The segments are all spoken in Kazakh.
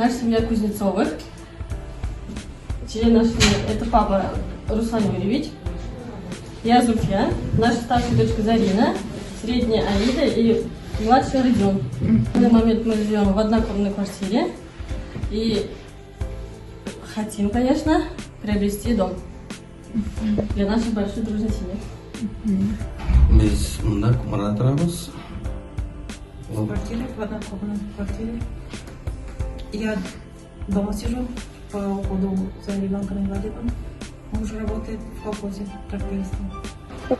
наша семья Кузнецовых. Член нашей семьи – это папа Руслан Юрьевич. Я Зульфия, наша старшая дочка Зарина, средняя Аида и младший Родион. В данный момент мы живем в однокомнатной квартире и хотим, конечно, приобрести дом для нашей большой дружной семьи. Biz unda kumada turamiz. В квартире, в однокомнатной квартире. Я дома сижу по уходу за ребенком инвалидом. Муж работает в колхозе трактористом.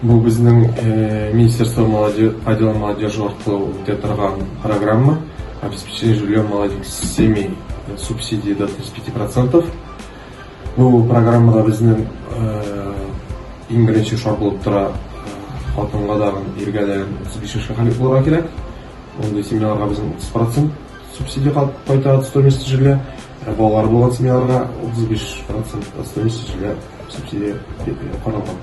Бұл біздің Министерство по делам молодежи арқылы өтіп тұрған программа обеспечения жильем молодых семей субсидии до 35%. Бұл программада біздің ең бірінші шарт болып тұра қатынға дағы ерге дайын 35 қали болуға керек. Ондай семьяларға біздің 30% субсидия қайтады стоимости жилья. Балалар болған семьяларға 35% стоимости жилья субсидия қаралған.